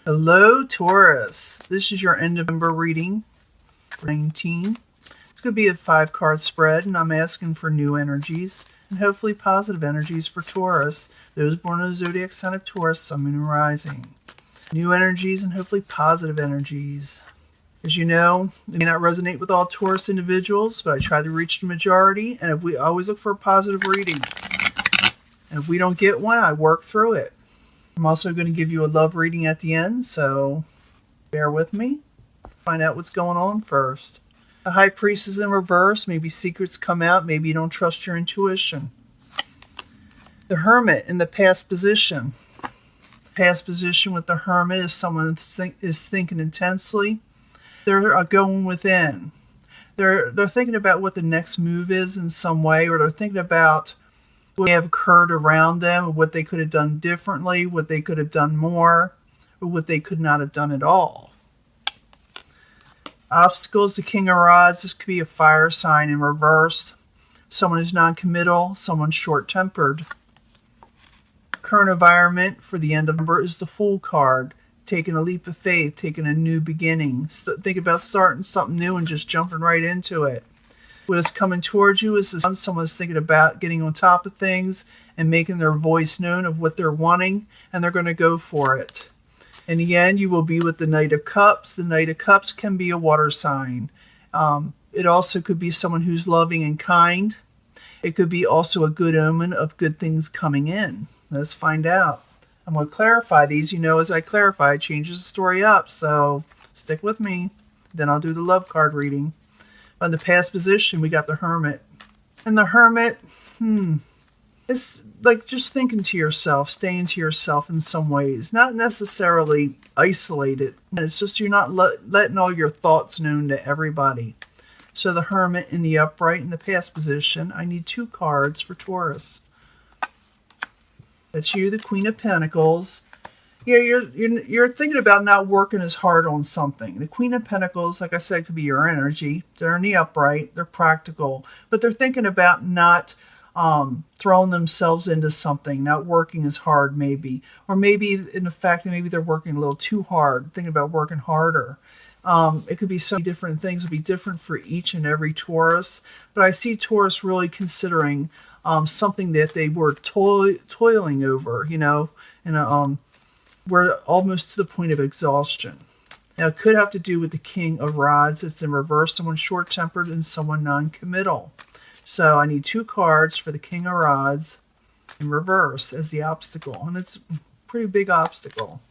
Hello, Taurus. This is your end of November reading for 19. It's going to be a 5-card spread, and I'm asking for new energies and hopefully positive energies for Taurus, those born in the zodiac sign of Taurus, Sun, Moon, and Rising. New energies and hopefully positive energies. As you know, it may not resonate with all Taurus individuals, but I try to reach the majority, and if we always look for a positive reading. And if we don't get one, I work through it. I'm also going to give you a love reading at the end, so bear with me. Find out what's going on first. The High Priestess in reverse. Maybe secrets come out. Maybe you don't trust your intuition. The Hermit in the past position. Past position with the Hermit is someone is thinking intensely. They're going within. They're thinking about what the next move is in some way, or they're thinking about what may have occurred around them, what they could have done differently, what they could have done more, or what they could not have done at all. Obstacles, the King of Rods. This could be a fire sign in reverse. Someone who's non-committal, someone short-tempered. Current environment for the end of November is the Fool card. Taking a leap of faith, taking a new beginning. Think about starting something new and just jumping right into it. What is coming towards you is someone's thinking about getting on top of things and making their voice known of what they're wanting, and they're going to go for it. In the end, you will be with the Knight of Cups. The Knight of Cups can be a water sign. It also could be someone who's loving and kind. It could be also a good omen of good things coming in. Let's find out. I'm going to clarify these. You know, as I clarify, it changes the story up, so stick with me. Then I'll do the love card reading. On the past position, we got the Hermit. And the Hermit, it's like just thinking to yourself, staying to yourself in some ways. Not necessarily isolated. It's just you're not letting all your thoughts known to everybody. So the Hermit in the upright in the past position, I need 2 cards for Taurus. That's you, the Queen of Pentacles. Yeah, you're thinking about not working as hard on something. The Queen of Pentacles, like I said, could be your energy. They're in the upright. They're practical. But they're thinking about not throwing themselves into something, not working as hard maybe. Or maybe in the fact that maybe they're working a little too hard, thinking about working harder. It could be so many different things. It would be different for each and every Taurus. But I see Taurus really considering something that they were toiling over, you know, and we're almost to the point of exhaustion. Now, it could have to do with the King of Rods. It's in reverse, someone short-tempered and someone non-committal. So I need 2 cards for the King of Rods in reverse as the obstacle. And it's a pretty big obstacle.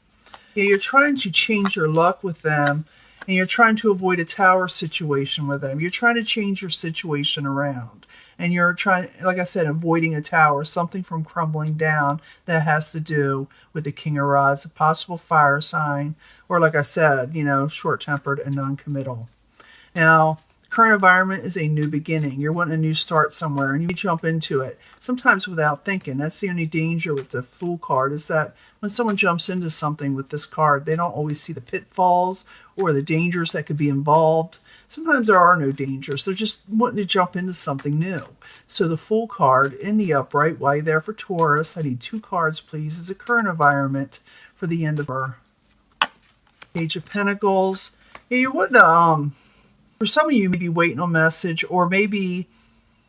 Yeah, you're trying to change your luck with them, and you're trying to avoid a tower situation with them. You're trying to change your situation around. And you're trying, like I said, avoiding a tower, something from crumbling down that has to do with the King of Rods, a possible fire sign, or like I said, you know, short-tempered and non-committal. Now, the current environment is a new beginning. You're wanting a new start somewhere, and you jump into it, sometimes without thinking. That's the only danger with the Fool card, is that when someone jumps into something with this card, they don't always see the pitfalls or the dangers that could be involved. Sometimes there are no dangers. They're just wanting to jump into something new. So the Fool card in the upright, while you're there for Taurus, I need 2 cards, please, as a current environment for the end of her. Page of Pentacles. Yeah, you wouldn't, for some of you, maybe waiting on a message, or maybe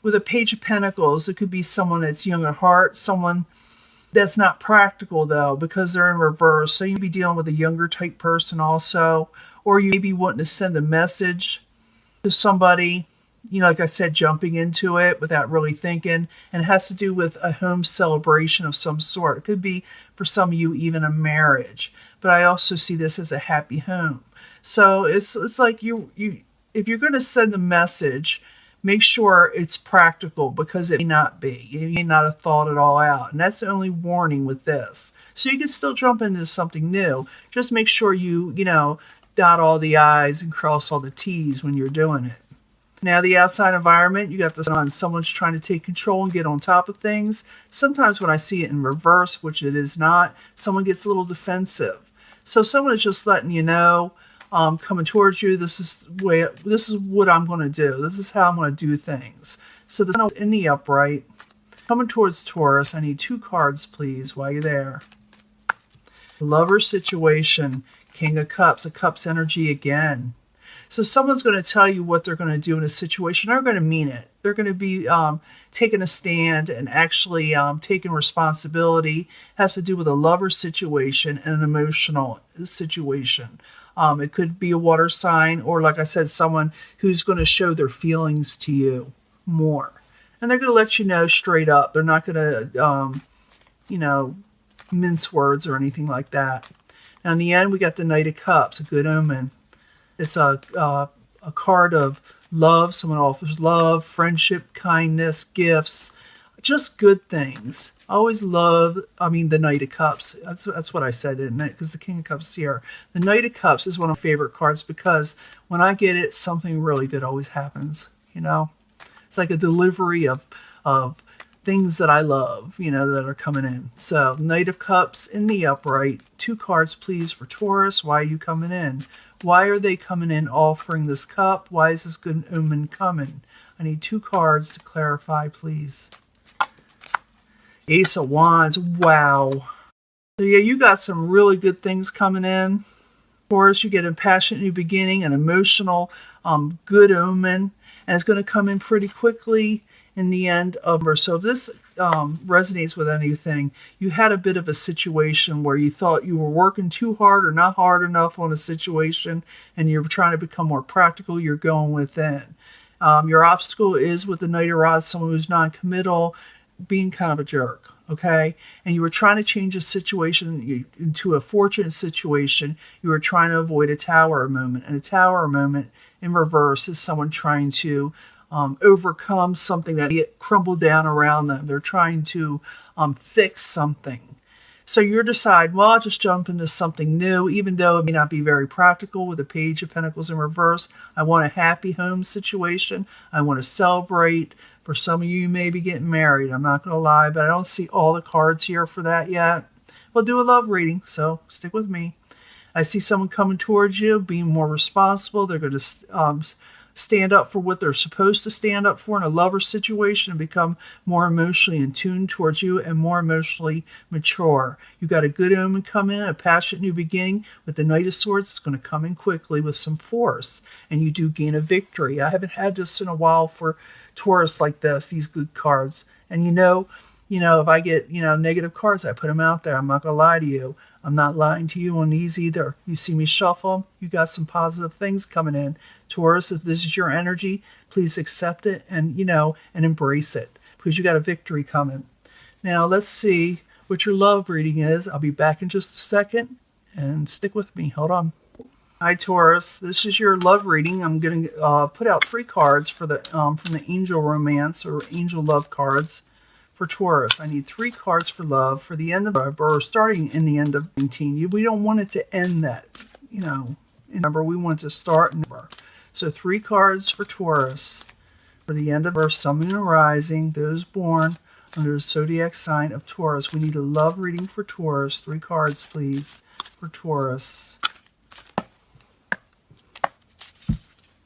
with a Page of Pentacles, it could be someone that's young at heart, someone that's not practical, though, because they're in reverse. So you'd be dealing with a younger type person also, or you may be wanting to send a message to somebody, you know, like I said, jumping into it without really thinking. And it has to do with a home celebration of some sort. It could be, for some of you, even a marriage. But I also see this as a happy home. So it's like if you're going to send a message, make sure it's practical, because it may not be. You may not have thought it all out. And that's the only warning with this. So you can still jump into something new. Just make sure you dot all the I's and cross all the T's when you're doing it. Now, the outside environment, you got this on. Someone's trying to take control and get on top of things. Sometimes when I see it in reverse, which it is not, someone gets a little defensive. So someone is just letting you know, coming towards you, this is what I'm going to do. This is how I'm going to do things. So this in the upright, coming towards Taurus, I need 2 cards, please, while you're there. Lover situation, King of Cups, a Cups energy again. So someone's going to tell you what they're going to do in a situation. They're going to mean it. They're going to be taking a stand and actually taking responsibility. It has to do with a lover situation and an emotional situation. It could be a water sign, or like I said, someone who's going to show their feelings to you more. And they're going to let you know straight up. They're not going to, mince words or anything like that. Now in the end, we got the Knight of Cups, a good omen. It's a card of love. Someone offers love, friendship, kindness, gifts, just good things. I always love, the Knight of Cups. That's what I said, didn't it? Because the King of Cups is here. The Knight of Cups is one of my favorite cards because when I get it, something really good always happens. It's like a delivery of things that I love, that are coming in. So Knight of Cups in the upright. 2 cards, please, for Taurus. Why are you coming in? Why are they coming in offering this cup? Why is this good omen coming? I need 2 cards to clarify, please. Ace of Wands. Wow. So yeah, you got some really good things coming in. Taurus, you get a passionate new beginning, an emotional, good omen. And it's going to come in pretty quickly in the end of her. So if this resonates with anything, you had a bit of a situation where you thought you were working too hard or not hard enough on a situation, and you're trying to become more practical, you're going within. Your obstacle is with the Knight of Rods, someone who's non-committal, being kind of a jerk, okay? And you were trying to change a situation into a fortunate situation. You were trying to avoid a Tower moment. And a Tower moment in reverse is someone trying to overcome something that crumbled down around them. They're trying to fix something. So you decide, well, I'll just jump into something new, even though it may not be very practical with the Page of Pentacles in reverse. I want a happy home situation. I want to celebrate. For some of you, you may be getting married. I'm not going to lie, but I don't see all the cards here for that yet. We'll do a love reading, so stick with me. I see someone coming towards you, being more responsible. They're going to stand up for what they're supposed to stand up for in a lover situation and become more emotionally in tune towards you and more emotionally mature. You got a good omen coming in, a passionate new beginning with the Knight of Swords. It's going to come in quickly with some force, and you do gain a victory. I haven't had this in a while for Taurus like this, these good cards. And if I get, negative cards, I put them out there. I'm not going to lie to you. I'm not lying to you on these either. You see me shuffle, you got some positive things coming in. Taurus, if this is your energy, please accept it and embrace it because you got a victory coming. Now, let's see what your love reading is. I'll be back in just a second and stick with me. Hold on. Hi, Taurus. This is your love reading. I'm going to put out 3 cards for the from the Angel Romance or Angel Love cards. For Taurus, I need 3 cards for love for the end of, or starting in the end of 19. We don't want it to end that, Remember, we want it to start in number. So 3 cards for Taurus for the end of our Sun, Moon, and Rising. Those born under the zodiac sign of Taurus. We need a love reading for Taurus. 3 cards, please, for Taurus.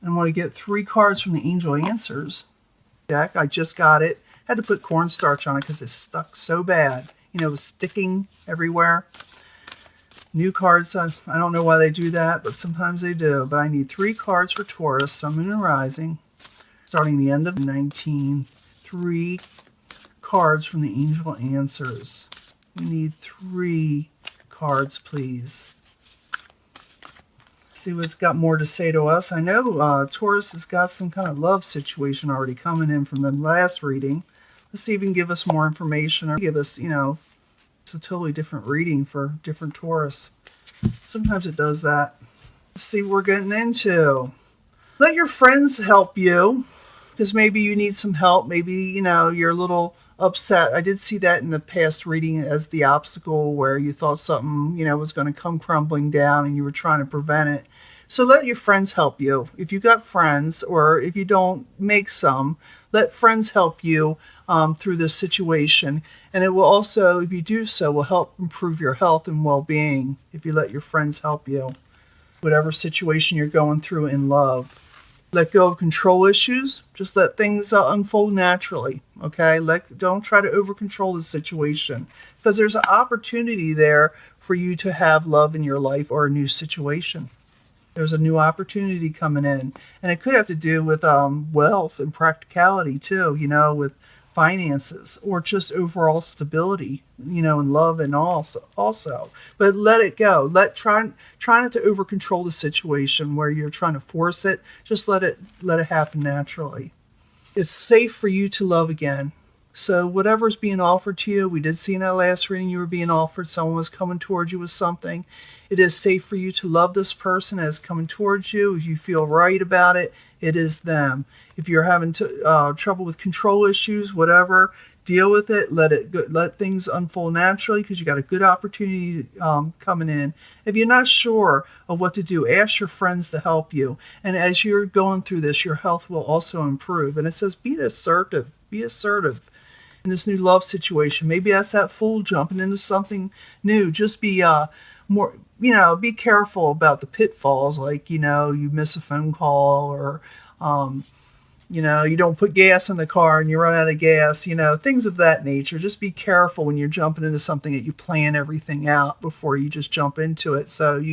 I want to get 3 cards from the Angel Answers deck. I just got it. Had to put cornstarch on it because it stuck so bad. It was sticking everywhere. New cards, I don't know why they do that, but sometimes they do. But I need 3 cards for Taurus, Sun, Moon, and Rising, starting the end of 19. 3 cards from the Angel Answers. We need 3 cards, please. See what's got more to say to us. I know Taurus has got some kind of love situation already coming in from the last reading. Let's see if he can give us more information or give us, it's a totally different reading for different Taurus. Sometimes it does that. Let's see what we're getting into. Let your friends help you because maybe you need some help. Maybe, you're a little upset. I did see that in the past reading as the obstacle where you thought something, was going to come crumbling down and you were trying to prevent it. So let your friends help you. If you got friends or if you don't, make some. Let friends help you through this situation. And it will also, if you do so, will help improve your health and well-being if you let your friends help you. Whatever situation you're going through in love. Let go of control issues. Just let things unfold naturally. Okay. Don't try to over control the situation, because there's an opportunity there for you to have love in your life or a new situation. There's a new opportunity coming in, and it could have to do with wealth and practicality too. With finances or just overall stability. And love and also. But let it go. Try not to over control the situation where you're trying to force it. Just let it happen naturally. It's safe for you to love again. So whatever's being offered to you, we did see in that last reading you were being offered, someone was coming towards you with something. It is safe for you to love this person as coming towards you. If you feel right about it, it is them. If you're having trouble with control issues, whatever, deal with it. Let things unfold naturally, because you got a good opportunity coming in. If you're not sure of what to do, ask your friends to help you. And as you're going through this, your health will also improve. And it says be assertive. Be assertive in this new love situation. Maybe that's that fool jumping into something new. Just be more, be careful about the pitfalls, like, you miss a phone call, or, you don't put gas in the car and you run out of gas, things of that nature. Just be careful when you're jumping into something that you plan everything out before you just jump into it. So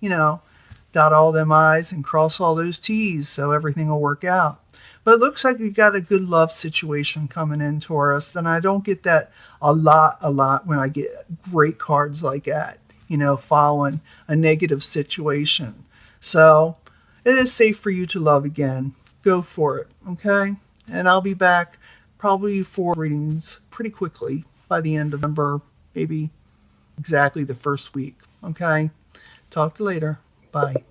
dot all them I's and cross all those T's so everything will work out. But it looks like you've got a good love situation coming in, Taurus. And I don't get that a lot when I get great cards like that, following a negative situation. So it is safe for you to love again. Go for it, okay? And I'll be back probably for readings pretty quickly by the end of November, maybe exactly the first week, okay? Talk to you later. Bye.